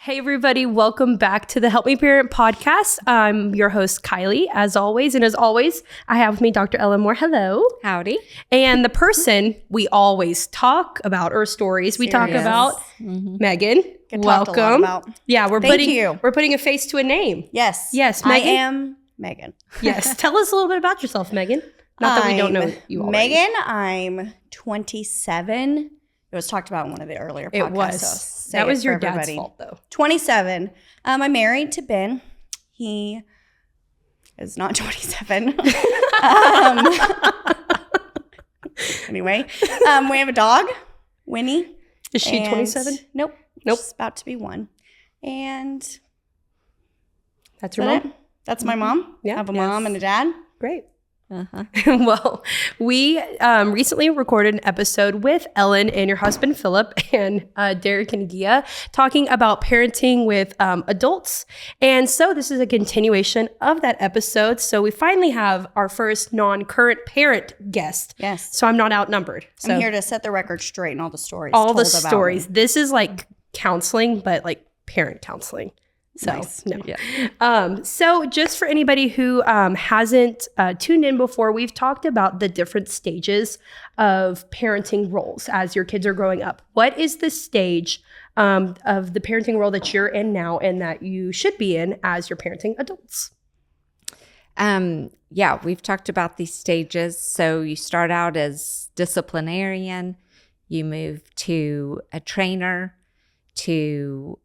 Hey everybody, welcome back to the Help Me Parent podcast. I'm your host, Kiley, as always. And as always, I have with me Dr. Ellen Moore. Hello. Howdy. And the person we always talk about, or stories we talk about, Meagan. Welcome. Yeah, we're putting a face to a name. Yes. Yes, Meagan. Meagan. I am Meagan. Yes. Tell us a little bit about yourself, Meagan. Not that we don't know you already. Meagan, I'm 27. It was talked about in one of the earlier podcasts. It was. So that was your dad's fault, though. 27. I'm married to Ben. He is not 27. Anyway, we have a dog, Winnie. Is she 27? Nope. She's about to be 1. And that's your mom? That's my mom. Yeah. I have a mom and a dad. Great. Well, we recently recorded an episode with Ellen and your husband, Philip, and Derek and Gia talking about parenting with adults. And so this is a continuation of that episode. So we finally have our first non-current parent guest. Yes. So I'm not outnumbered. So I'm here to set the record straight and all the stories. All the stories. This is like counseling, but like parent counseling. So, nice. No. Yeah. So just for anybody who hasn't tuned in before, we've talked about the different stages of parenting roles as your kids are growing up. What is the stage of the parenting role that you're in now and that you should be in as you're parenting adults? Yeah, we've talked about these stages. So you start out as disciplinarian, you move to a trainer, to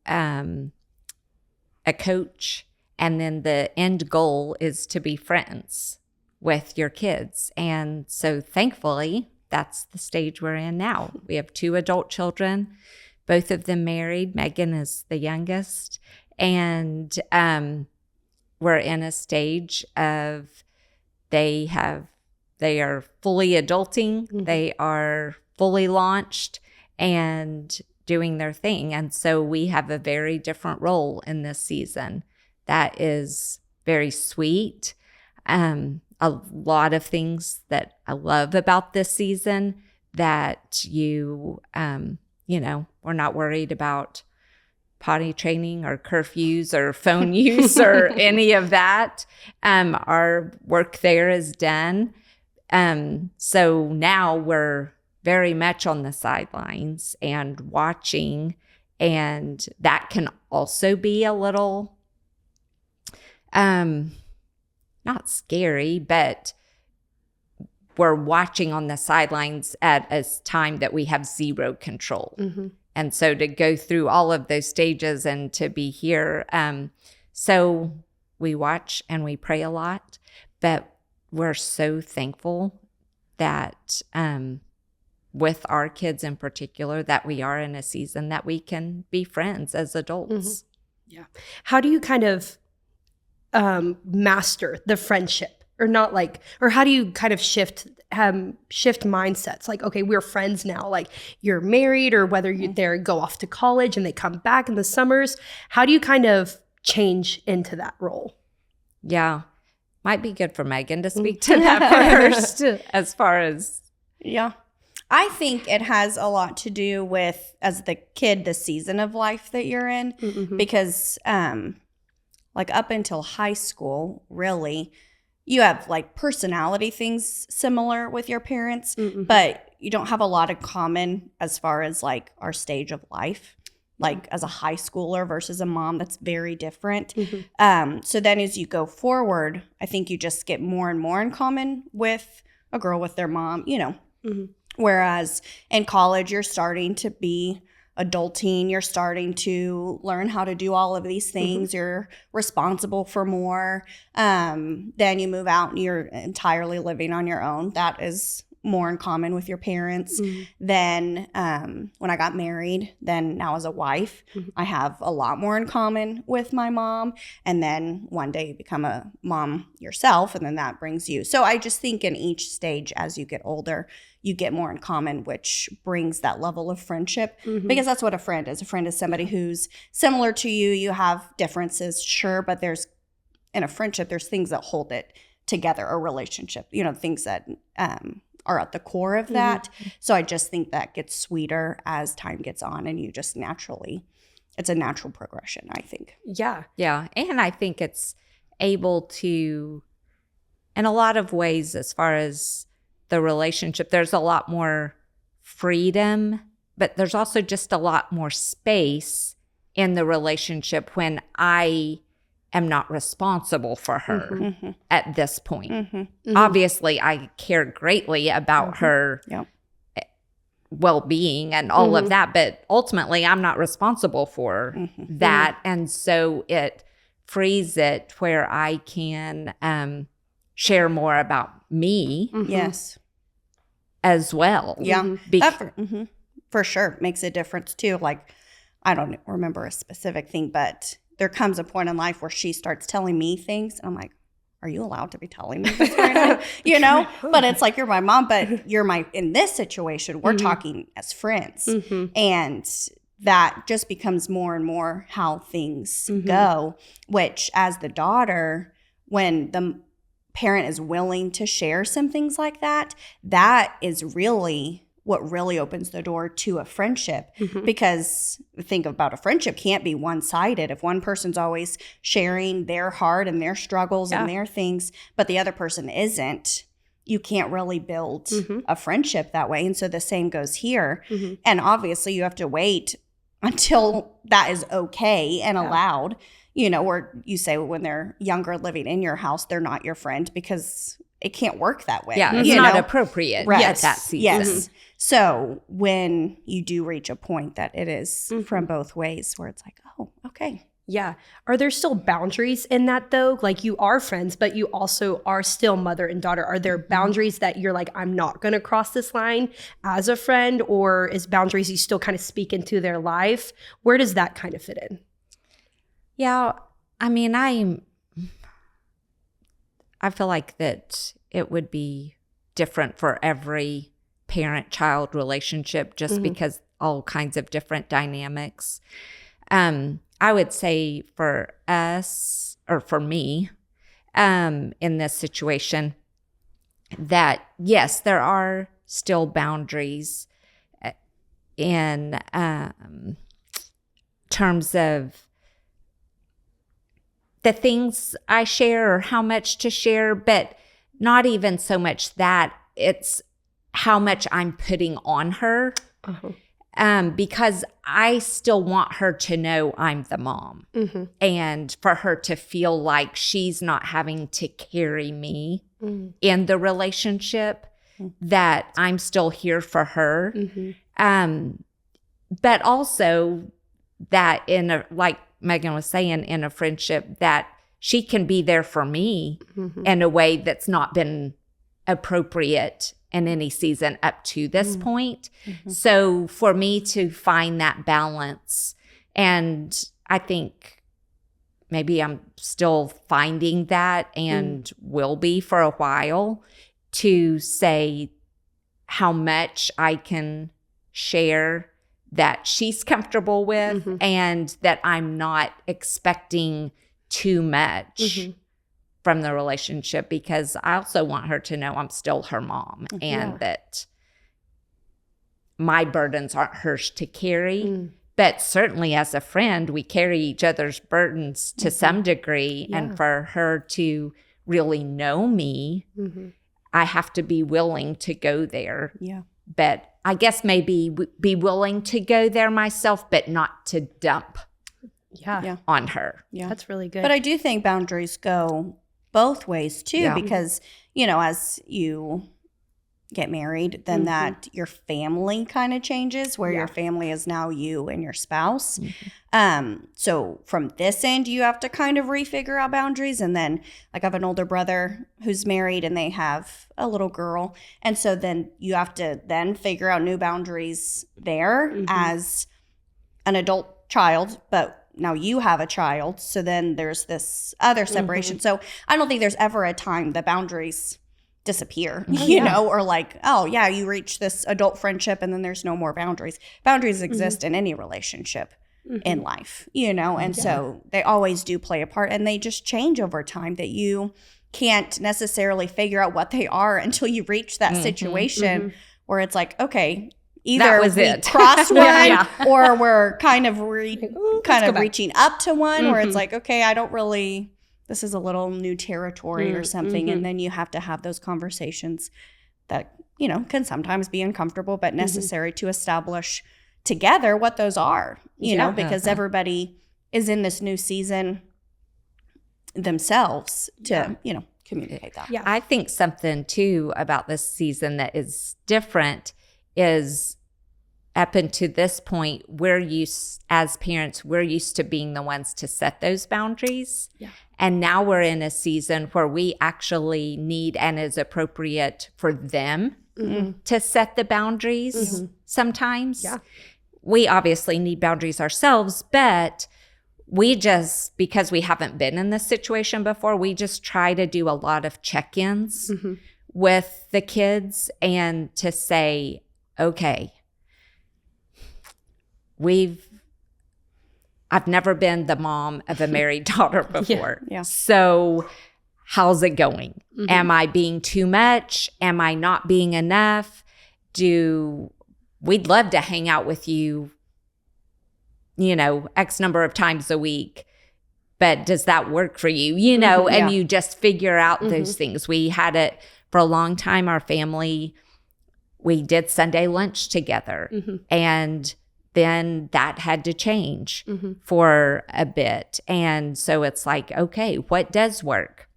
a coach, and then the end goal is to be friends with your kids. And so thankfully, that's the stage we're in now. We have 2 adult children, both of them married. Meagan is the youngest. And we're in a stage of they are fully adulting. Mm-hmm. They are fully launched and doing their thing. And so we have a very different role in this season that is very sweet. A lot of things that I love about this season that we're not worried about potty training or curfews or phone use or any of that. Our work there is done. So now we're very much on the sidelines and watching, and that can also be a little not scary, but we're watching on the sidelines at a time that we have zero control. Mm-hmm. And so to go through all of those stages and to be here, so we watch and we pray a lot, but we're so thankful that with our kids in particular, that we are in a season that we can be friends as adults. Mm-hmm. Yeah. How do you kind of master the friendship, or how do you kind of shift mindsets? Like, okay, we're friends now. Like, you're married, or whether they go off to college and they come back in the summers. How do you kind of change into that role? Yeah. Might be good for Meagan to speak to that first as far as. Yeah. I think it has a lot to do with, as the kid, the season of life that you're in, because up until high school, really, you have personality things similar with your parents, but you don't have a lot in common as far as our stage of life. As a high schooler versus a mom, that's very different. So then as you go forward, I think you just get more and more in common with a girl with their mom, Whereas in college, you're starting to be adulting. You're starting to learn how to do all of these things. You're responsible for more. Then you move out and you're entirely living on your own. That is more in common with your parents. Then when I got married, then now as a wife, I have a lot more in common with my mom. And then one day you become a mom yourself, and then that brings you. So I just think in each stage as you get older, you get more in common, which brings that level of friendship, because that's what a friend is. A friend is somebody who's similar to you. You have differences, sure, but in a friendship, there's things that hold it together, a relationship, things that are at the core of that. So I just think that gets sweeter as time gets on, and you just naturally it's a natural progression, I think. Yeah. Yeah. And I think it's able to, in a lot of ways, as far as the relationship, there's a lot more freedom, but there's also just a lot more space in the relationship when I am not responsible for her at this point. Obviously, I care greatly about her well-being and all of that, but ultimately I'm not responsible for that. And so it frees it where I can share more about me Yes. as well. Yeah. That for sure makes a difference too. Like, I don't remember a specific thing, but there comes a point in life where she starts telling me things. And I'm like, are you allowed to be telling me this right now? You know, but it's like, you're my mom, but you're in this situation, we're talking as friends. And that just becomes more and more how things go, which as the daughter, when the parent is willing to share some things like that, that is really what really opens the door to a friendship. Because think about a friendship can't be one-sided. If one person's always sharing their heart and their struggles and their things, but the other person isn't, you can't really build a friendship that way. And so the same goes here. And obviously you have to wait until that is okay and allowed, you know, or you say when they're younger living in your house, they're not your friend because it can't work that way. Yeah, it's not appropriate at that season. Yes. So when you do reach a point that it is from both ways where it's like, oh, okay. Yeah. Are there still boundaries in that though? Like, you are friends, but you also are still mother and daughter. Are there boundaries that you're like, I'm not going to cross this line as a friend? Or is boundaries you still kind of speak into their life? Where does that kind of fit in? Yeah. I mean, I feel like that it would be different for every parent-child relationship just because all kinds of different dynamics. I would say for us, or for me, in this situation, that yes, there are still boundaries in terms of the things I share or how much to share, but not even so much that, it's how much I'm putting on her. Because I still want her to know I'm the mom and for her to feel like she's not having to carry me in the relationship, that I'm still here for her. But also that like Meagan was saying, in a friendship, that she can be there for me in a way that's not been appropriate in any season up to this point. So for me to find that balance, and I think maybe I'm still finding that and will be for a while, to say how much I can share that she's comfortable with and that I'm not expecting too much from the relationship, because I also want her to know I'm still her mom and that my burdens aren't hers to carry. But certainly as a friend, we carry each other's burdens to some degree. And for her to really know me, I have to be willing to go there. But I guess maybe be willing to go there myself, but not to dump on her. That's really good. But I do think boundaries go both ways too, because, you know, as you get married, then that your family kind of changes, where your family is now you and your spouse. So from this end, you have to kind of refigure out boundaries. And then, like, I have an older brother who's married and they have a little girl. And so then you have to then figure out new boundaries there as an adult child, but now you have a child. So then there's this other separation. So I don't think there's ever a time the boundaries disappear, you know, or like, oh yeah, you reach this adult friendship and then there's no more boundaries. Boundaries exist in any relationship in life, you know, and so they always do play a part, and they just change over time, that you can't necessarily figure out what they are until you reach that situation where it's like, okay, either was we it. crossed one Yeah. or we're kind of go back. reaching up to one where it's like, okay, I don't really, this is a little new territory or something. And then you have to have those conversations that, you know, can sometimes be uncomfortable, but necessary to establish together what those are, you know, because everybody is in this new season themselves to, you know, communicate that. Yeah. I think something too about this season that is different is up until this point, as parents, we're used to being the ones to set those boundaries. Yeah. And now we're in a season where we actually need and is appropriate for them to set the boundaries sometimes. Yeah. We obviously need boundaries ourselves, but we just, because we haven't been in this situation before, we just try to do a lot of check-ins with the kids and to say, okay, I've never been the mom of a married daughter before. Yeah. So how's it going? Am I being too much? Am I not being enough? We'd love to hang out with you, you know, X number of times a week, but does that work for you? You know, and you just figure out those things. We had it for a long time, our family, we did Sunday lunch together, and then that had to change for a bit. And so it's like, okay, what does work?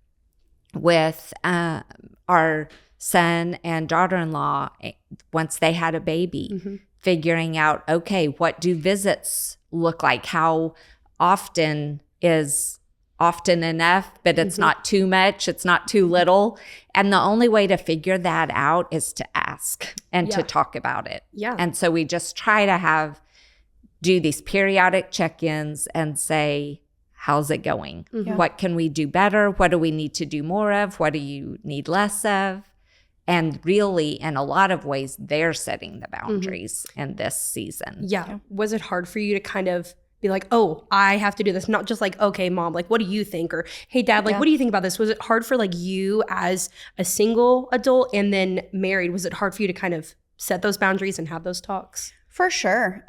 With our son and daughter-in-law, once they had a baby, figuring out, okay, what do visits look like? How often is often enough, but it's not too much, it's not too little. And the only way to figure that out is to ask and to talk about it. Yeah. And so we just try to do these periodic check-ins and say, how's it going? What can we do better? What do we need to do more of? What do you need less of? And really, in a lot of ways, they're setting the boundaries in this season. Yeah. Was it hard for you to kind of be like, oh, I have to do this? Not just like, okay, mom, like, what do you think? Or, hey, dad, like, what do you think about this? Was it hard for like you as a single adult and then married? Was it hard for you to kind of set those boundaries and have those talks? For sure.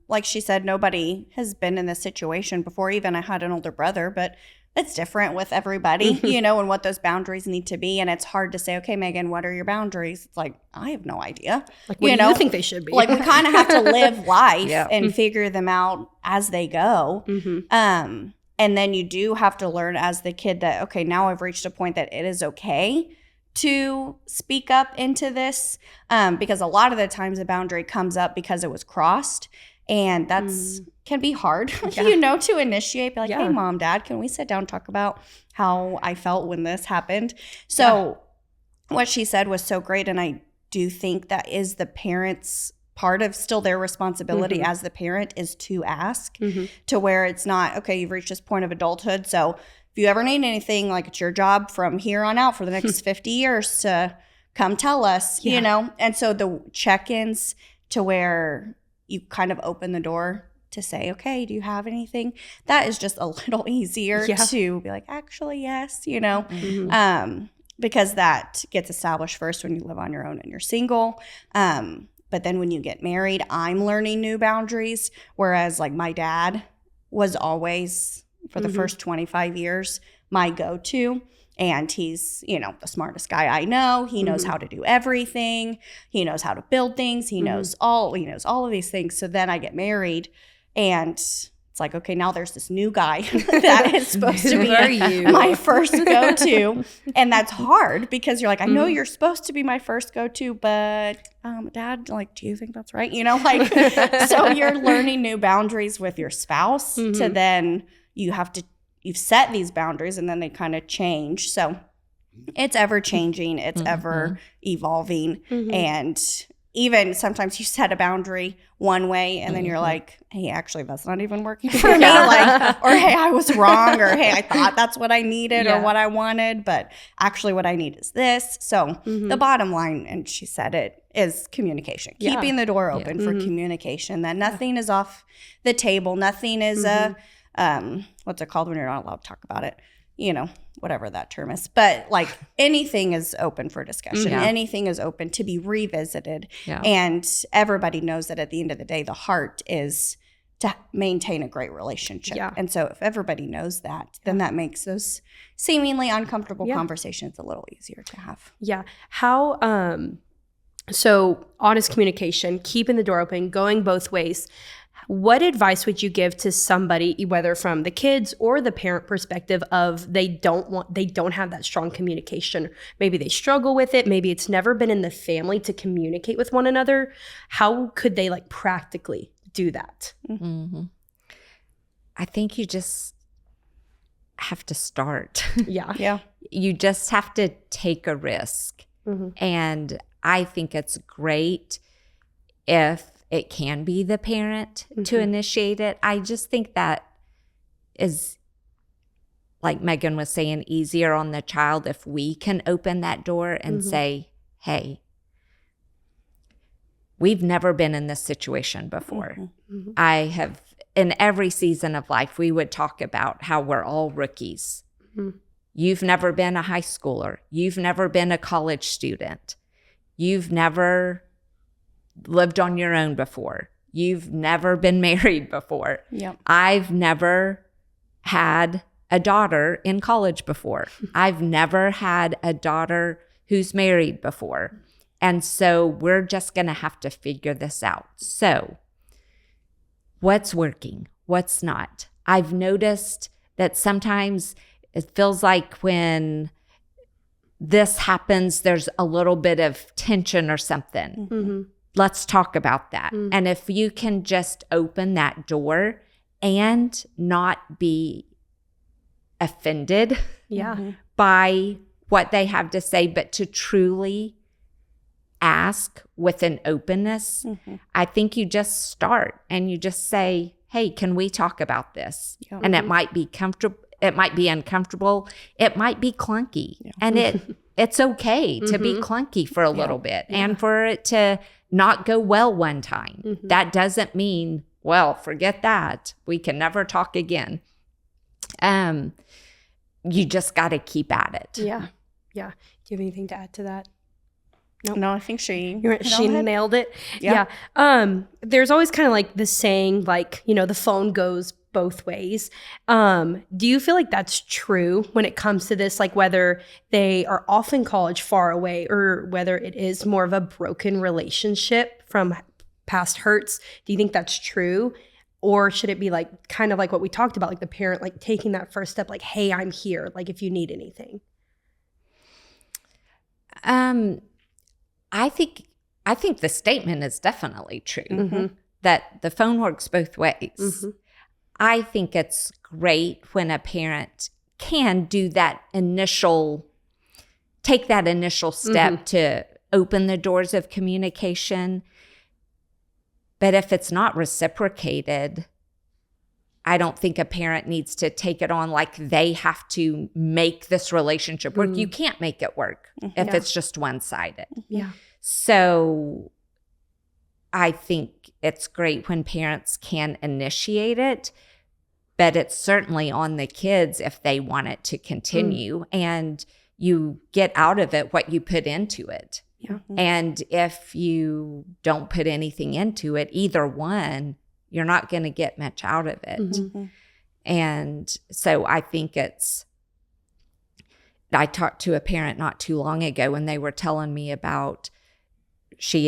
Like she said, nobody has been in this situation before. Even I had an older brother, but it's different with everybody, you know, and what those boundaries need to be. And it's hard to say, okay, Meagan, what are your boundaries? It's like, I have no idea. Like, what do you think they should be? Like, we kind of have to live life and figure them out as they go. And then you do have to learn as the kid that, okay, now I've reached a point that it is okay to speak up into this, because a lot of the times a boundary comes up because it was crossed. And that's can be hard, you know, to initiate. Be like, hey, mom, dad, can we sit down and talk about how I felt when this happened? So what she said was so great. And I do think that is the parents' part of still their responsibility as the parent is to ask, to where it's not, okay, you've reached this point of adulthood. So if you ever need anything, like, it's your job from here on out for the next 50 years to come tell us, you know? And so the check-ins to where you kind of open the door to say, okay, do you have anything? That is just a little easier to be like, actually, yes, you know, because that gets established first when you live on your own and you're single. But then when you get married, I'm learning new boundaries. Whereas like my dad was always, for the first 25 years, my go-to. And he's, you know, the smartest guy I know. He knows how to do everything. He knows how to build things. He knows all of these things. So then I get married and it's like, okay, now there's this new guy that is supposed to be my first go-to. And that's hard because you're like, I know you're supposed to be my first go-to, but dad, like, do you think that's right? You know, like, so you're learning new boundaries with your spouse to then you've set these boundaries and then they kind of change. So it's ever changing. It's ever evolving. And even sometimes you set a boundary one way and then you're like, hey, actually, that's not even working for me. Like, or hey, I was wrong. Or hey, I thought that's what I needed or what I wanted, but actually what I need is this. So the bottom line, and she said it, is communication. Keeping the door open for communication. That nothing is off the table. Nothing is what's it called when you're not allowed to talk about it? whatever that term is. But like anything is open for discussion. Yeah. Anything is open to be revisited. Yeah. And everybody knows that at the end of the day, the heart is to maintain a great relationship. Yeah. And so if everybody knows that, then that makes those seemingly uncomfortable conversations a little easier to have. Yeah. How, so honest communication, keeping the door open, going both ways. What advice would you give to somebody, whether from the kids or the parent perspective of they don't have that strong communication? Maybe they struggle with it. Maybe it's never been in the family to communicate with one another. How could they like practically do that? Mm-hmm. I think you just have to start. Yeah. Yeah. You just have to take a risk. Mm-hmm. And I think it's great if it can be the parent to initiate it. I just think that is, like Meagan was saying, easier on the child if we can open that door and say, hey, we've never been in this situation before. Mm-hmm. I have, in every season of life, we would talk about how we're all rookies. Mm-hmm. You've never been a high schooler. You've never been a college student. You've never lived on your own before. You've never been married before. Yep. I've never had a daughter in college before. I've never had a daughter who's married before. And so we're just going to have to figure this out. So what's working? What's not? I've noticed that sometimes it feels like when this happens, there's a little bit of tension or something. Mm-hmm. Let's talk about that. Mm. And if you can just open that door and not be offended Yeah. by what they have to say, but to truly ask with an openness, I think you just start and you just say, hey, can we talk about this? Yeah. And it might be comfortable. It might be uncomfortable. It might be clunky. And it's okay to be clunky for a little bit and for it to not go well one time. That doesn't mean, well, forget that. We can never talk again. You just got to keep at it. Yeah. Yeah. Do you have anything to add to that? Nope. No, I think she nailed it. Yeah. There's always kind of like the saying, like, the phone goes both ways. Do you feel like that's true when it comes to this, like whether they are off in college far away or whether it is more of a broken relationship from past hurts? Do you think that's true? Or should it be like kind of like what we talked about, like the parent like taking that first step, like, hey, I'm here, like if you need anything? I think the statement is definitely true, that the phone works both ways. I think it's great when a parent can do that take that initial step to open the doors of communication. But if it's not reciprocated, I don't think a parent needs to take it on like they have to make this relationship work. You can't make it work if it's just one-sided. Yeah. So I think it's great when parents can initiate it, but it's certainly on the kids if they want it to continue. And you get out of it what you put into it. Yeah. And if you don't put anything into it, either one, you're not going to get much out of it. And so I think I talked to a parent not too long ago and they were telling me about she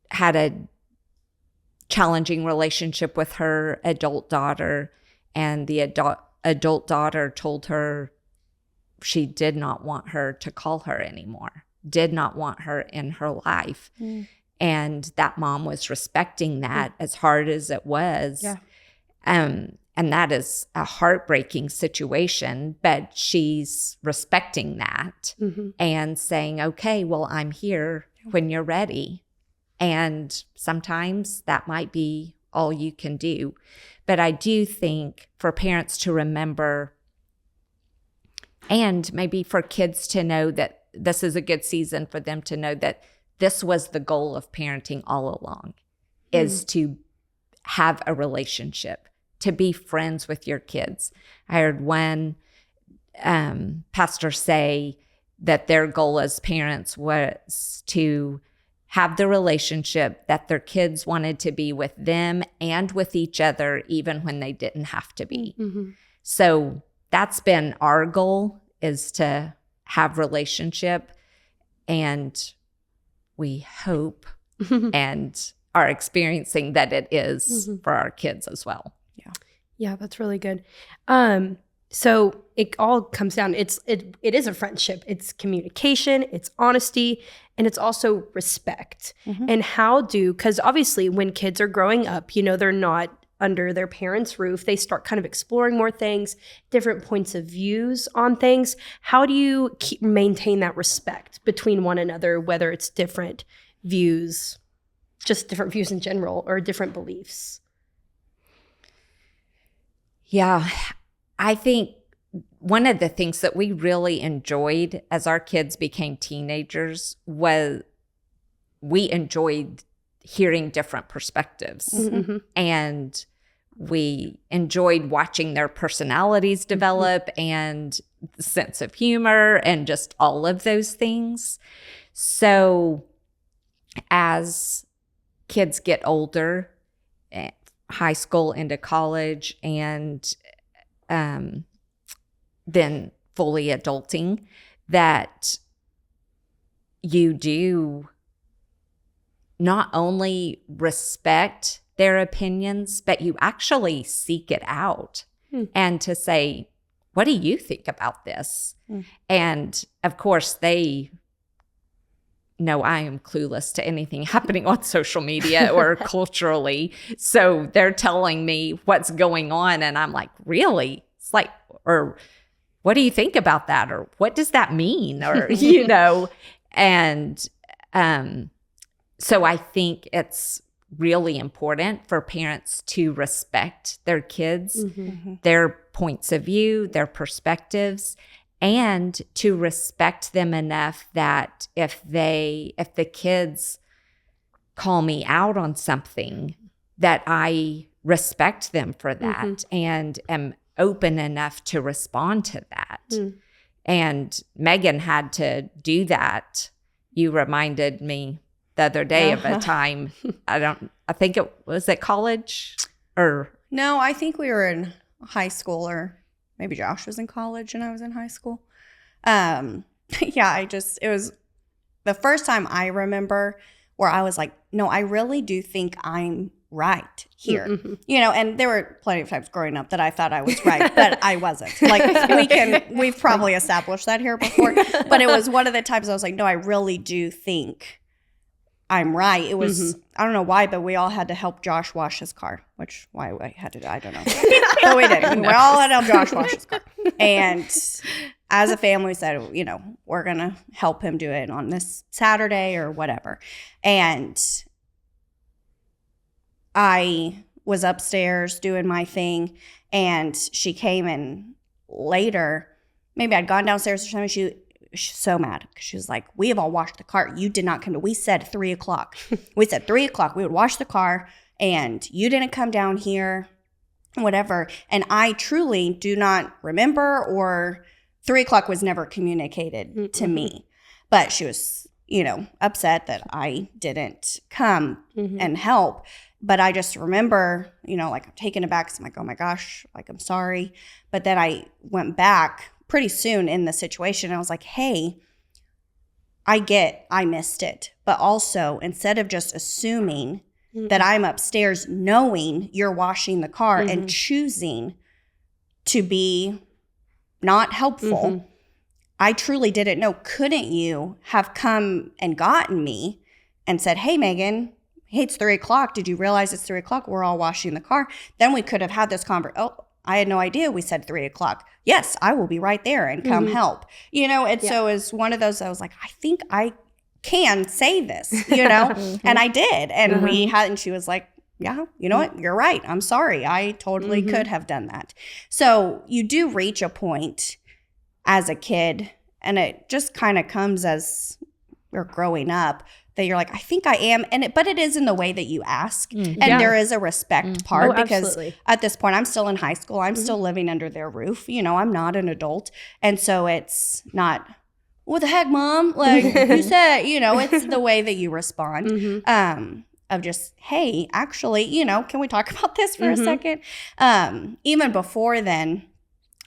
had a challenging relationship with her adult daughter, and the adult daughter told her she did not want her to call her anymore, did not want her in her life. And that mom was respecting that as hard as it was. Yeah. And that is a heartbreaking situation, but she's respecting that and saying, okay, well, I'm here when you're ready. And sometimes that might be all you can do. But I do think for parents to remember, and maybe for kids to know that this is a good season for them to know that this was the goal of parenting all along, is to have a relationship, to be friends with your kids. I heard one pastors say that their goal as parents was to have the relationship that their kids wanted to be with them and with each other, even when they didn't have to be. So that's been our goal, is to have relationship, and we hope and are experiencing that it is for our kids as well. Yeah, that's really good. So it all comes down, it is a friendship. It's communication, it's honesty, and it's also respect. And because obviously when kids are growing up, they're not under their parents' roof. They start kind of exploring more things, different points of views on things. How do you maintain that respect between one another, whether it's different views, just different views in general, or different beliefs? Yeah, I think one of the things that we really enjoyed as our kids became teenagers was we enjoyed hearing different perspectives. And we enjoyed watching their personalities develop and sense of humor and just all of those things. So as kids get older, high school into college, and then fully adulting, that you do not only respect their opinions, but you actually seek it out and to say, what do you think about this? And of course, they know I am clueless to anything happening on social media or culturally. So they're telling me what's going on. And I'm like, really? It's like, or what do you think about that? Or what does that mean? Or, and so I think it's really important for parents to respect their kids, their points of view, their perspectives, and to respect them enough that if the kids call me out on something, that I respect them for that and am open enough to respond to that. And Meagan had to do that. You reminded me the other day of a time, I think it was at college, or? No, I think we were in high school, or maybe Josh was in college and I was in high school. It was the first time I remember where I was like, no, I really do think I'm right here. And there were plenty of times growing up that I thought I was right, but I wasn't. Like we've probably established that here before, but it was one of the times I was like, no, I really do think I'm right. It was, I don't know why, but we all had to help Josh wash his car, why I had to, I don't know. But we did. We all had to help Josh wash his car. And as a family, we said, we're going to help him do it on this Saturday or whatever. And I was upstairs doing my thing, and she came in later. Maybe I'd gone downstairs or something. She's so mad because she was like, we have all washed the car. You did not come to. We said 3 o'clock. We said 3 o'clock. We would wash the car, and you didn't come down here, whatever. And I truly do not remember, or 3 o'clock was never communicated to me. But she was, upset that I didn't come and help. But I just remember, like I'm taken aback. So I'm like, oh my gosh, like I'm sorry. But then I went back pretty soon in the situation. I was like, hey, I missed it. But also, instead of just assuming that I'm upstairs knowing you're washing the car and choosing to be not helpful, I truly didn't know. Couldn't you have come and gotten me and said, hey, Meagan, hey, it's 3 o'clock. Did you realize it's 3 o'clock? We're all washing the car. Then we could have had this conversation. Oh, I had no idea we said 3 o'clock. Yes, I will be right there and come help. So it's one of those, I was like, I think I can say this, and I did. And we had, and she was like, yeah, you know what? You're right. I'm sorry. I totally could have done that. So you do reach a point as a kid, and it just kind of comes as you're growing up, that you're like, I think I am. But it is in the way that you ask. And Yeah. there is a respect part because absolutely. at this point I'm still in high school. I'm still living under their roof. You know, I'm not an adult. And so it's not, what the heck, Mom? Like you said, you know, it's the way that you respond. Of just, hey, actually, you know, can we talk about this for a second? Even before then,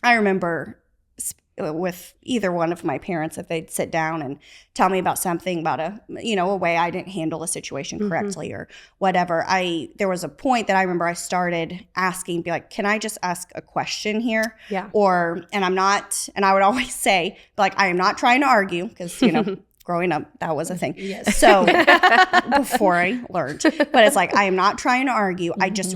I remember with either one of my parents, if they'd sit down and tell me about something about a way I didn't handle a situation correctly or whatever, there was a point that I remember I started asking, be like, can I just ask a question here? Yeah. And I would always say, like, I am not trying to argue because, you know, growing up, that was a thing. Yes. So before I learned, but it's like, I am not trying to argue. I just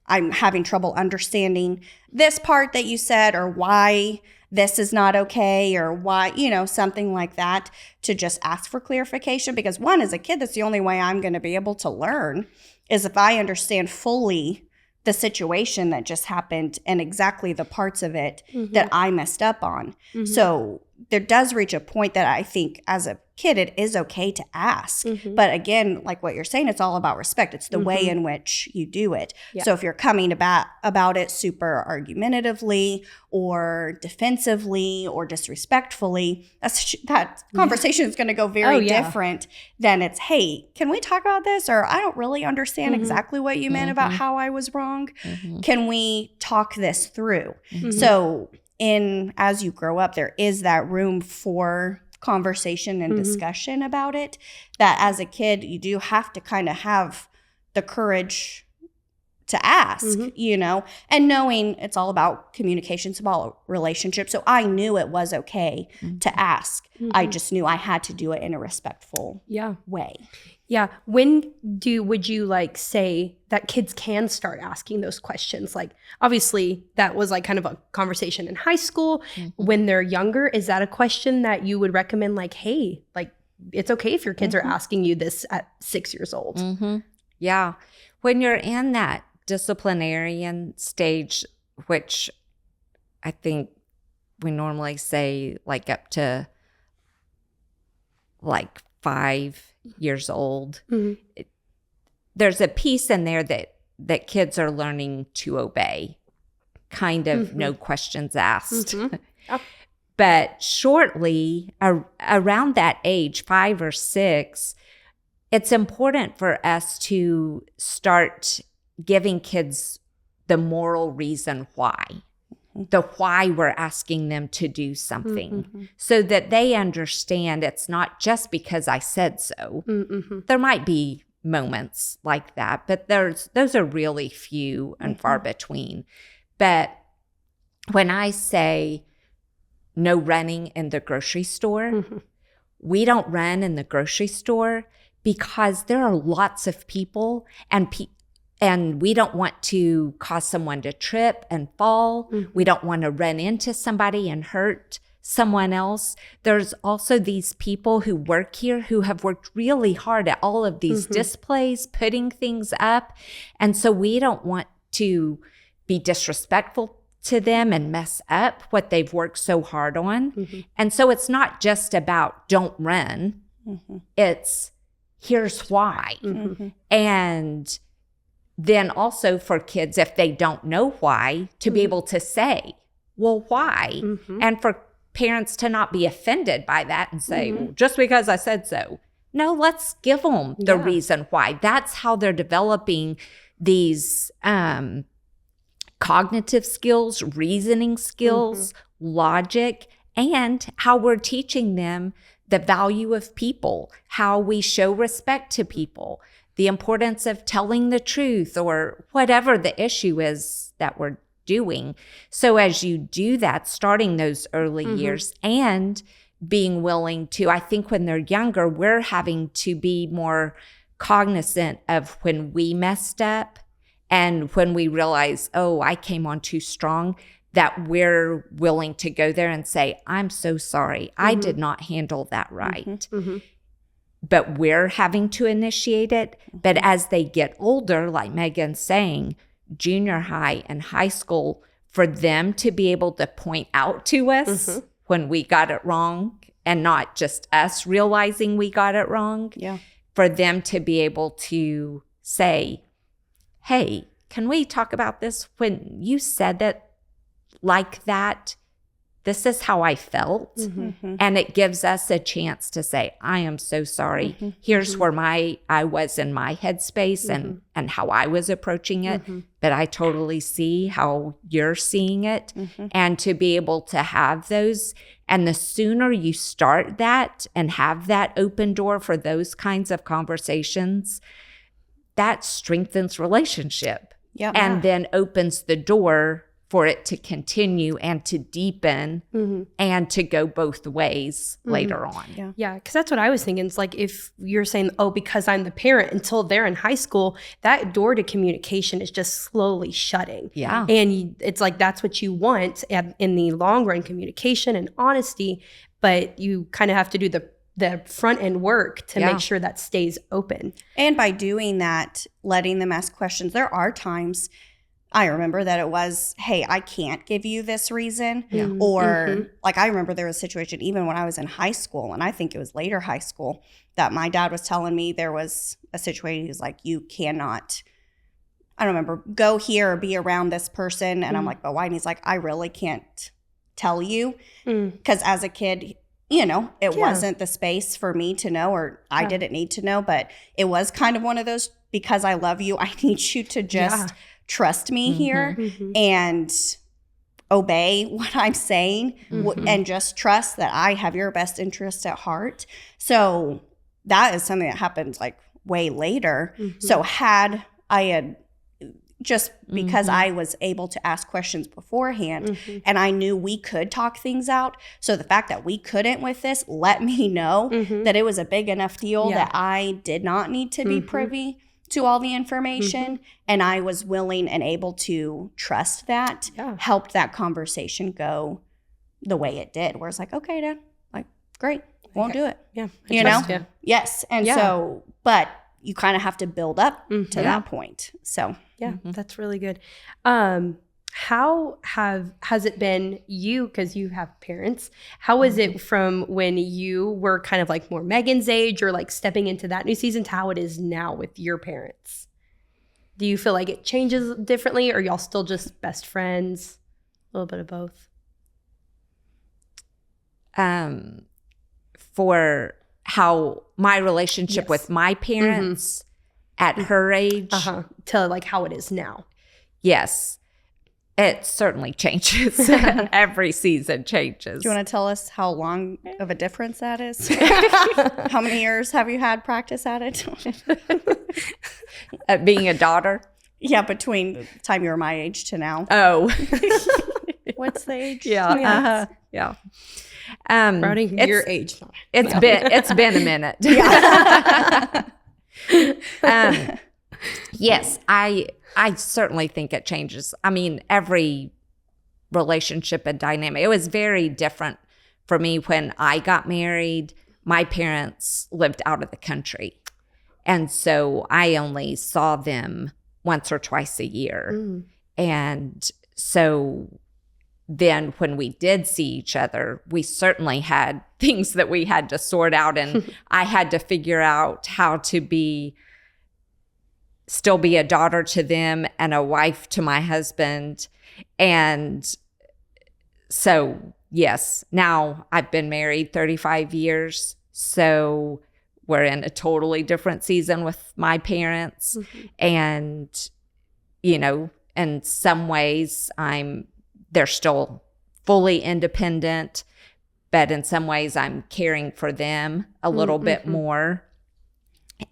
I'm having trouble understanding this part that you said or why this is not okay or why, you know, something like that, to just ask for clarification. Because one, as a kid, that's the only way I'm going to be able to learn is if I understand fully the situation that just happened and exactly the parts of it that I messed up on. So there does reach a point that I think as a kid, it is okay to ask. But again, like what you're saying, it's all about respect. It's the way in which you do it. Yeah. So if you're coming about it super argumentatively or defensively or disrespectfully, that conversation is going to go very different than it's, hey, can we talk about this? Or I don't really understand exactly what you meant about how I was wrong. Can we talk this through? So as you grow up, there is that room for conversation and discussion about it, that as a kid, you do have to kind of have the courage to ask, you know, and knowing it's all about communication, it's about relationships. So I knew it was okay to ask. I just knew I had to do it in a respectful way. Yeah. When would you like say that kids can start asking those questions? Like, obviously that was like kind of a conversation in high school. When they're younger, is that a question that you would recommend? Like, hey, like it's okay if your kids are asking you this at 6 years old. Yeah. When you're in that disciplinarian stage, which I think we normally say like up to like 5 years old, there's a piece in there that kids are learning to obey, kind of no questions asked. But shortly around that age, 5 or 6, it's important for us to start giving kids the moral reason why. The why we're asking them to do something, so that they understand it's not just because I said so. There might be moments like that, but those are really few and far between. But when I say no running in the grocery store, we don't run in the grocery store because there are lots of people and we don't want to cause someone to trip and fall. We don't want to run into somebody and hurt someone else. There's also these people who work here who have worked really hard at all of these displays, putting things up. And so we don't want to be disrespectful to them and mess up what they've worked so hard on. And so it's not just about don't run. It's here's why. And then also for kids, if they don't know why, to be able to say, well, why? And for parents to not be offended by that and say, well, just because I said so. No, let's give them the reason why. That's how they're developing these cognitive skills, reasoning skills, logic, and how we're teaching them the value of people, how we show respect to people, the importance of telling the truth, or whatever the issue is that we're doing. So as you do that, starting those early years and being willing to, I think when they're younger, we're having to be more cognizant of when we messed up and when we realize, oh, I came on too strong, that we're willing to go there and say, I'm so sorry. I did not handle that right. But we're having to initiate it. But as they get older, like Meagan's saying, junior high and high school, for them to be able to point out to us when we got it wrong and not just us realizing we got it wrong. Yeah. For them to be able to say, hey, can we talk about this? When you said it like that, this is how I felt. Mm-hmm. And it gives us a chance to say, I am so sorry. Mm-hmm. Here's where I was in my headspace and how I was approaching it. But I totally see how you're seeing it. And to be able to have those, and the sooner you start that and have that open door for those kinds of conversations, that strengthens relationship. Yep. And then opens the door for it to continue and to deepen and to go both ways later on. Yeah, because that's what I was thinking. It's like if you're saying, oh, because I'm the parent, until they're in high school, that door to communication is just slowly shutting. Yeah. And it's like that's what you want in the long run, communication and honesty, but you kind of have to do the front end work to make sure that stays open. And by doing that, letting them ask questions, there are times I remember that it was, hey, I can't give you this reason. Yeah. Or like I remember there was a situation even when I was in high school, and I think it was later high school, that my dad was telling me there was a situation. He was like, you cannot, I don't remember, go here or be around this person. And I'm like, but why? And he's like, I really can't tell you. Because as a kid, you know, it wasn't the space for me to know, or I didn't need to know. But it was kind of one of those, because I love you, I need you to just trust me here and obey what I'm saying and just trust that I have your best interest at heart. So that is something that happens like way later. So had I had just because I was able to ask questions beforehand and I knew we could talk things out. So the fact that we couldn't with this let me know that it was a big enough deal that I did not need to be privy to all the information, and I was willing and able to trust that, helped that conversation go the way it did, where it's like, okay, Dad, like, great, won't do it. Yeah. You know? Yes. And so, but you kind of have to build up to that point. So, that's really good. How has it been you, because you have parents, how is it from when you were kind of like more Meagan's age or like stepping into that new season to how it is now with your parents? Do you feel like it changes differently, or y'all still just best friends? A little bit of both. For how my relationship with my parents at her age to like how it is now. Yes. It certainly changes. Every season changes. Do you want to tell us how long of a difference that is? How many years have you had practice at it? At being a daughter? Yeah, between the time you were my age to now. Oh. What's the age? Yeah. Yeah. Routing your age. It's been a minute. Yes, I certainly think it changes. I mean, every relationship and dynamic. It was very different for me when I got married. My parents lived out of the country. And so I only saw them once or twice a year. And so then when we did see each other, we certainly had things that we had to sort out. And I had to figure out how to still be a daughter to them and a wife to my husband. And so, yes, now I've been married 35 years. So we're in a totally different season with my parents. And, you know, in some ways they're still fully independent, but in some ways I'm caring for them a little bit more.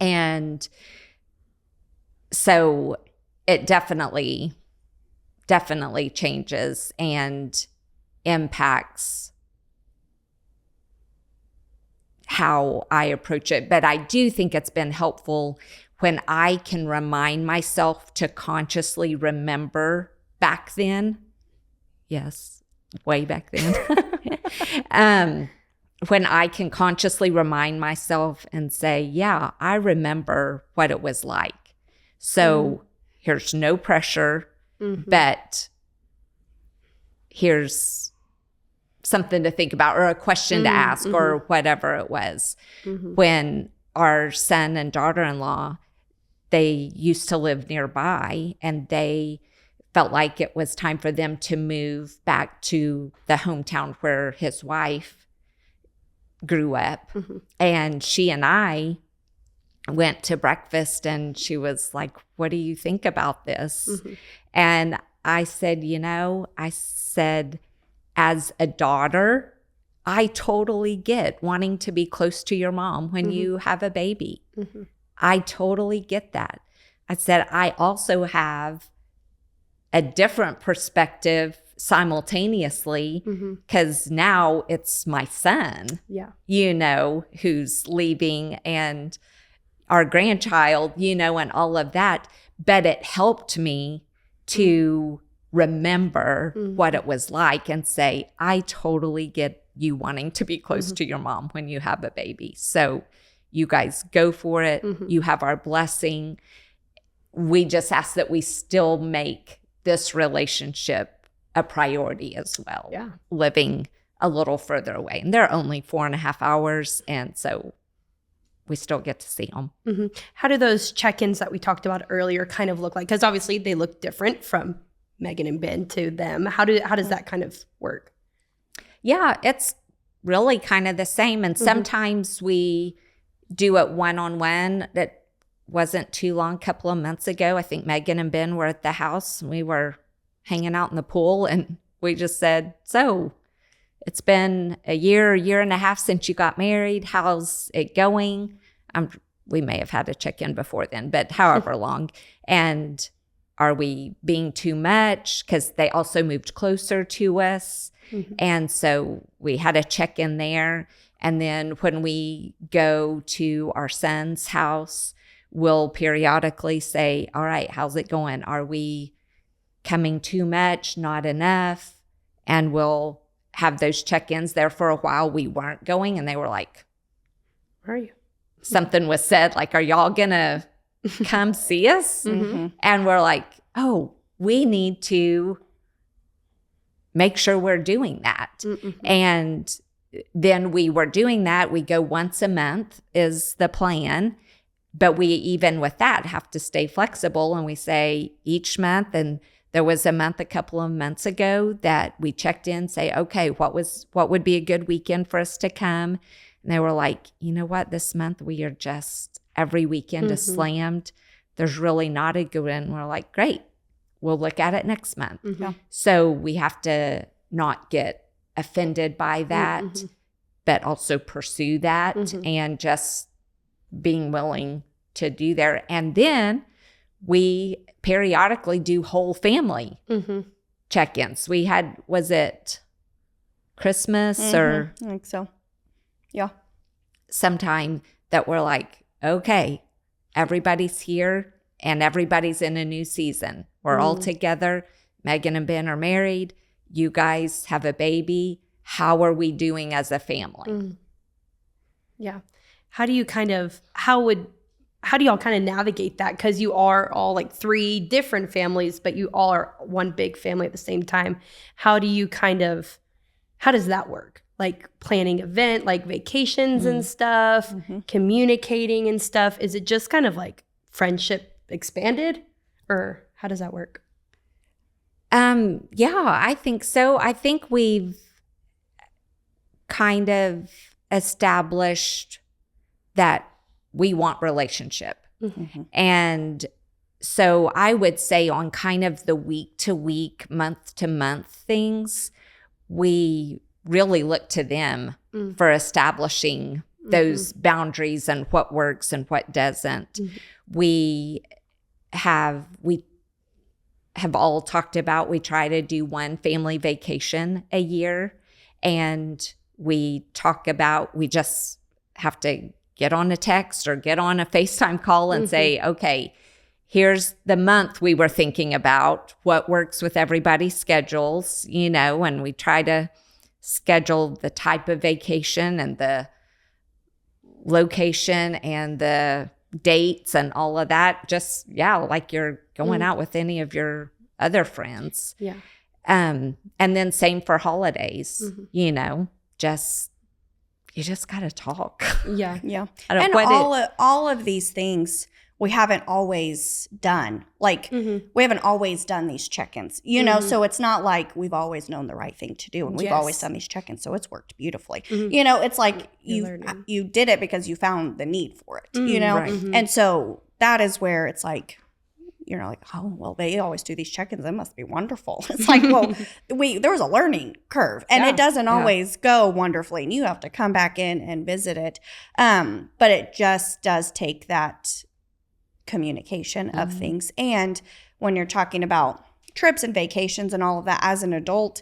And so it definitely changes and impacts how I approach it. But I do think it's been helpful when I can remind myself to consciously remember back then. Yes, way back then. When I can consciously remind myself and say, yeah, I remember what it was like. So here's no pressure, but here's something to think about or a question to ask or whatever it was. When our son and daughter-in-law, they used to live nearby, and they felt like it was time for them to move back to the hometown where his wife grew up. And she and I went to breakfast, and she was like, what do you think about this? And I said, as a daughter, I totally get wanting to be close to your mom when you have a baby. I totally get that. I said, I also have a different perspective simultaneously, because now it's my son, who's leaving, and our grandchild, and all of that. But it helped me to remember what it was like and say, I totally get you wanting to be close to your mom when you have a baby. So you guys go for it. You have our blessing. We just ask that we still make this relationship a priority as well. Yeah. Living a little further away. And they're only 4.5 hours. And so we still get to see them. How do those check-ins that we talked about earlier kind of look like? Because obviously they look different from Meagan and Ben to them. How does that kind of work? Yeah, it's really kind of the same. And sometimes we do it one-on-one. That wasn't too long, a couple of months ago. I think Meagan and Ben were at the house. We were hanging out in the pool, and we just said, so it's been a year and a half since you got married. How's it going? We may have had a check-in before then, but however long. And are we being too much? Because they also moved closer to us. And so we had a check-in there. And then when we go to our son's house, we'll periodically say, all right, how's it going? Are we coming too much? Not enough? And we'll have those check-ins. There for a while we weren't going, and they were like, where are you? Something was said like, are y'all gonna come see us? And we're like, oh, we need to make sure we're doing that. And then we were doing that. We go once a month is the plan. But we, even with that, have to stay flexible, and we say each month. And there was a month a couple of months ago that we checked in, say, okay, what would be a good weekend for us to come? And they were like, you know what, this month we are just, every weekend is slammed. There's really not a good one. And we're like, great, we'll look at it next month. So we have to not get offended by that, but also pursue that and just being willing to do there. And then we periodically do whole family check-ins. We had, was it Christmas or? I think so. Yeah. Sometime that we're like, okay, everybody's here and everybody's in a new season. We're all together. Meagan and Ben are married. You guys have a baby. How are we doing as a family? Yeah. How do y'all kind of navigate that? Because you are all like 3 different families, but you all are one big family at the same time. How does that work? Like planning event, like vacations and stuff, communicating and stuff. Is it just kind of like friendship expanded, or how does that work? Yeah, I think so. I think we've kind of established that we want relationship. And so I would say on kind of the week to week, month to month things, we really look to them for establishing those boundaries and what works and what doesn't. We have all talked about, we try to do one family vacation a year, and we talk about, we just have to get on a text or get on a FaceTime call and say, okay, here's the month we were thinking about, what works with everybody's schedules, and we try to schedule the type of vacation and the location and the dates and all of that. Just, like you're going out with any of your other friends. Yeah. And then same for holidays, you know, you just got to talk. Yeah. Yeah. I don't, And all of these things we haven't always done. Like, we haven't always done these check-ins, you know? So it's not like we've always known the right thing to do, and we've always done these check-ins, so it's worked beautifully. You know, it's like you did it because you found the need for it, you know? Right. And so that is where it's like, you're like, oh, well, they always do these check-ins. It must be wonderful. It's like, well, there was a learning curve, and it doesn't always go wonderfully, and you have to come back in and visit it. But it just does take that communication of things. And when you're talking about trips and vacations and all of that as an adult,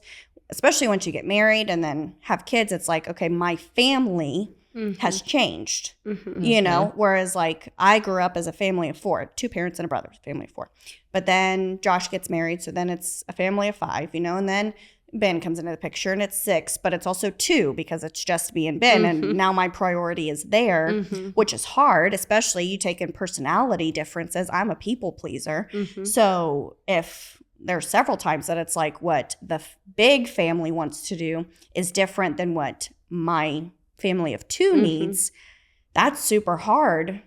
especially once you get married and then have kids, it's like, okay, my family has changed, you know, whereas like I grew up as a family of 4, 2 parents and a brother, family of 4. But then Josh gets married, so then it's a family of 5, you know, and then Ben comes into the picture and it's 6, but it's also 2 because it's just me and Ben. And now my priority is there, which is hard, especially you take in personality differences. I'm a people pleaser. So if there's several times that it's like what the big family wants to do is different than what my family of 2 needs, that's super hard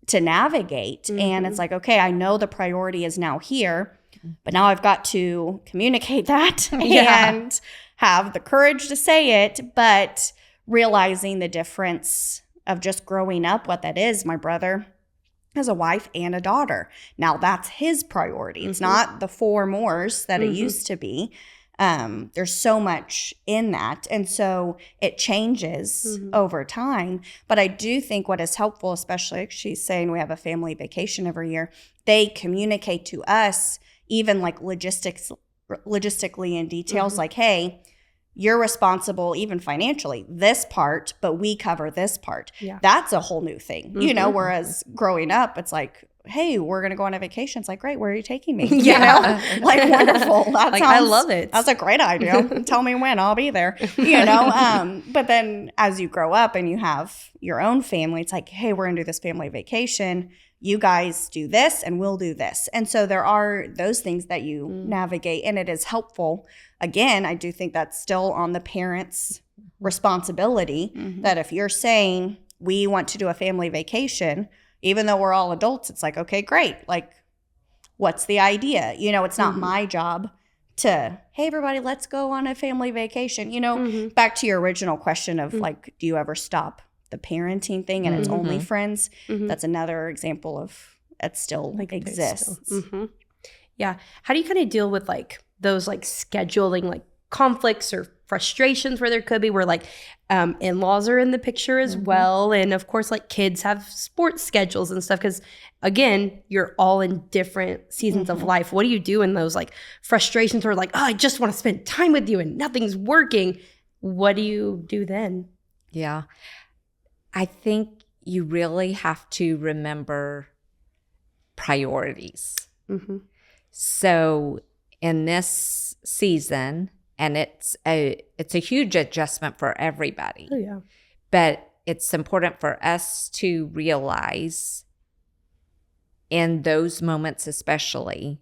to navigate. And it's like, okay, I know the priority is now here, but now I've got to communicate that and have the courage to say it, but realizing the difference of just growing up, what that is. My brother has a wife and a daughter. Now that's his priority. It's not the 4 mores that it used to be. There's so much in that. And so it changes over time. But I do think what is helpful, especially she's saying we have a family vacation every year, they communicate to us even like logistically in details, like, hey, you're responsible even financially, this part, but we cover this part. Yeah. That's a whole new thing, you know, whereas growing up, it's like, hey, we're going to go on a vacation. It's like, great, where are you taking me? You know, like, wonderful. That like, I love it. That's a great idea. Tell me when, I'll be there, you know? But then as you grow up and you have your own family, it's like, hey, we're going to do this family vacation. You guys do this and we'll do this. And so there are those things that you navigate, and it is helpful. Again, I do think that's still on the parents' responsibility, that if you're saying we want to do a family vacation, even though we're all adults, it's like, okay, great. Like, what's the idea? You know, it's not my job to, hey, everybody, let's go on a family vacation. You know, back to your original question of like, do you ever stop the parenting thing and it's only friends? That's another example of it still like exists. Yeah. How do you kind of deal with like those like scheduling like conflicts or frustrations where there could be, where like in-laws are in the picture as well, and of course like kids have sports schedules and stuff, because again, you're all in different seasons of life. What do you do in those like frustrations where like, oh, I just want to spend time with you and nothing's working? What do you do then? Yeah. I think you really have to remember priorities. So in this season, and it's a huge adjustment for everybody. Oh, yeah. But it's important for us to realize in those moments especially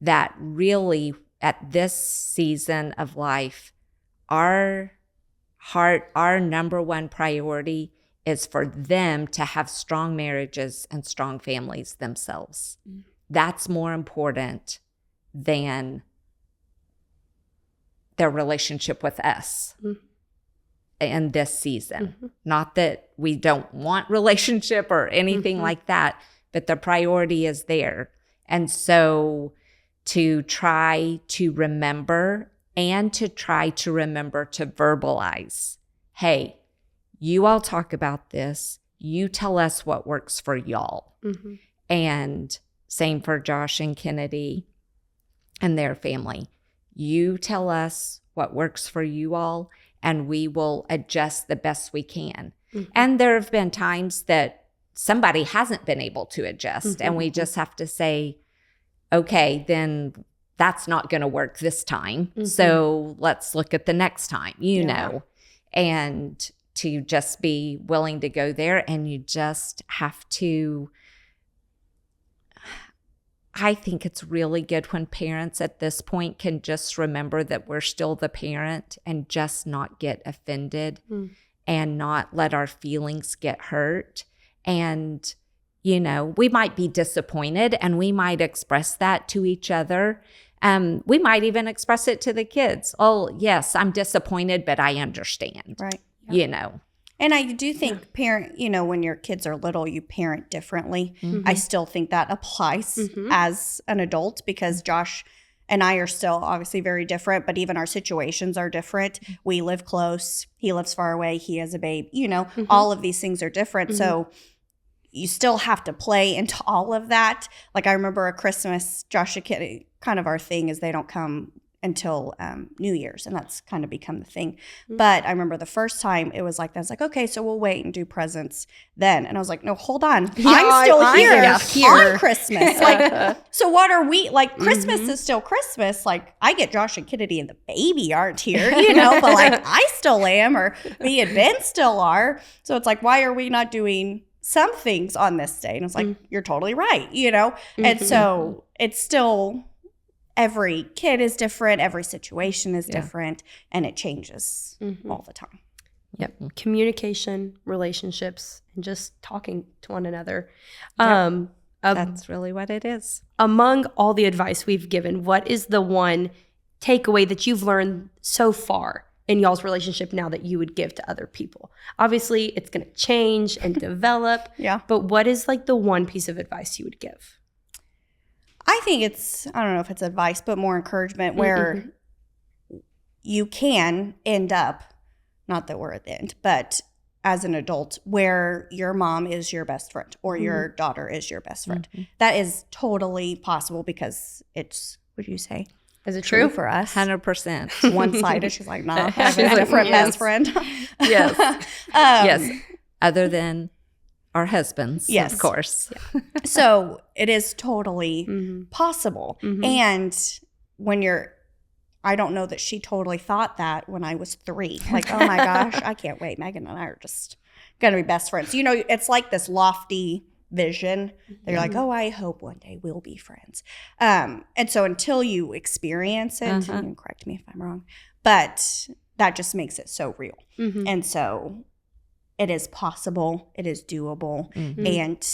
that really at this season of life, our number one priority is for them to have strong marriages and strong families themselves. That's more important than their relationship with us in this season. Not that we don't want relationship or anything like that, but the priority is there. And so to try to remember and to try to remember to verbalize, hey, you all talk about this. You tell us what works for y'all. And same for Josh and Kennedy and their family. You tell us what works for you all, and we will adjust the best we can. And there have been times that somebody hasn't been able to adjust, and we just have to say, okay, then that's not going to work this time. So let's look at the next time, you know, and to just be willing to go there. And you just have to, I think it's really good when parents at this point can just remember that we're still the parent and just not get offended and not let our feelings get hurt. And, you know, we might be disappointed and we might express that to each other. We might even express it to the kids. Oh, yes, I'm disappointed, but I understand. Right. You know. And I do think when your kids are little, you parent differently. I still think that applies as an adult, because Josh and I are still obviously very different, but even our situations are different. We live close. He lives far away. He has a babe. All of these things are different. So you still have to play into all of that. Like I remember a Christmas, Josh and Kid, kind of our thing is they don't come until New Year's, and that's kind of become the thing. But I remember the first time it was like that. I was like, okay, so we'll wait and do presents then. And I was like, no, hold on, I'm still here on Christmas. Like, so what are we like? Christmas is still Christmas. Like, I get Josh and Kennedy and the baby aren't here, but like I still am, or me and Ben still are. So it's like, why are we not doing some things on this day? And it's like, you're totally right, And so it's still. Every kid is different. Every situation is different, and it changes all the time. Yep. Communication, relationships, and just talking to one another. That's really what it is. Among all the advice we've given, what is the one takeaway that you've learned so far in y'all's relationship now that you would give to other people? Obviously, it's going to change and develop. But what is like the one piece of advice you would give? I think I don't know if it's advice, but more encouragement, where you can end up, not that we're at the end, but as an adult, where your mom is your best friend or your daughter is your best friend. That is totally possible, because it's, what do you say? Is it true for us? 100%. One-sided. She's like, no, I have a different best friend. Yes. Yes. Other than our husbands, of course. So it is totally possible. And when I don't know that she totally thought that when I was 3. Like, oh my gosh, I can't wait. Megan and I are just going to be best friends. It's like this lofty vision. They're like, oh, I hope one day we'll be friends. And so until you experience it, you can correct me if I'm wrong, but that just makes it so real. And so it is possible. It is doable. And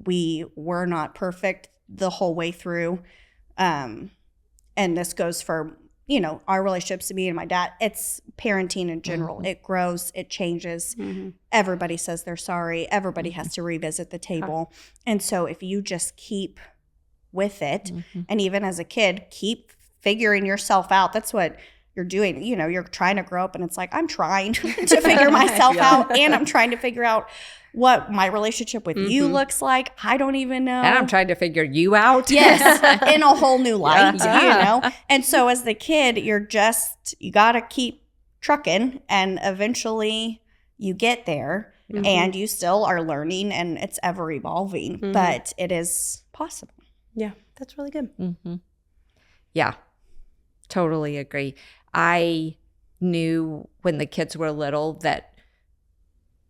we were not perfect the whole way through. And this goes for, our relationships to me and my dad. It's parenting in general. It grows. It changes. Everybody says they're sorry. Everybody has to revisit the table. And so if you just keep with it, and even as a kid, keep figuring yourself out. That's what you're doing. You're trying to grow up, and it's like, I'm trying to figure myself out, and I'm trying to figure out what my relationship with you looks like. I don't even know. And I'm trying to figure you out. Yes, in a whole new light, And so as the kid, you got to keep trucking, and eventually you get there, and you still are learning, and it's ever evolving, but it is possible. Yeah, that's really good. Yeah, totally agree. I knew when the kids were little that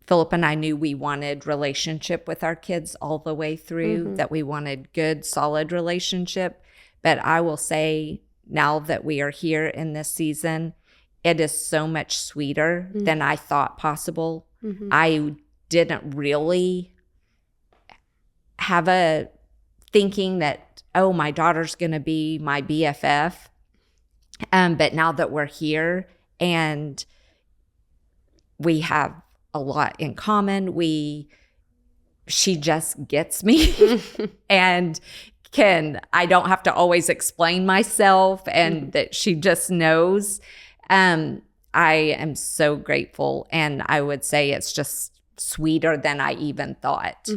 Philip and I knew we wanted relationship with our kids all the way through, that we wanted good, solid relationship. But I will say, now that we are here in this season, it is so much sweeter than I thought possible. I didn't really have a thinking that, oh, my daughter's going to be my BFF. But now that we're here and we have a lot in common, she just gets me and I don't have to always explain myself, and that she just knows. I am so grateful, and I would say it's just sweeter than I even thought,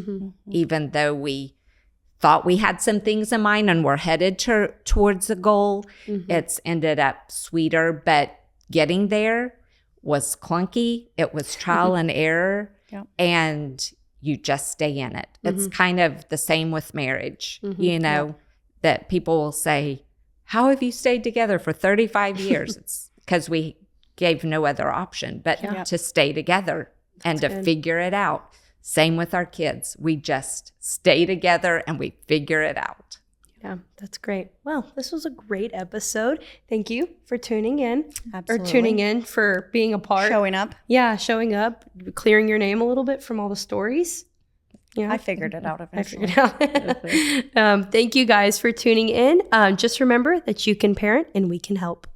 even though we thought we had some things in mind and we're headed towards a goal. It's ended up sweeter, but getting there was clunky. It was trial and error, and you just stay in it. It's kind of the same with marriage, that people will say, how have you stayed together for 35 years? It's because we gave no other option but to stay together and to figure it out. Same with our kids. We just stay together and we figure it out. Yeah, that's great. Well, this was a great episode. Thank you for tuning in. Absolutely. Or tuning in, for being a part. Showing up. Yeah, showing up, clearing your name a little bit from all the stories. Yeah, I figured it out eventually. Thank you guys for tuning in. Just remember that you can parent and we can help.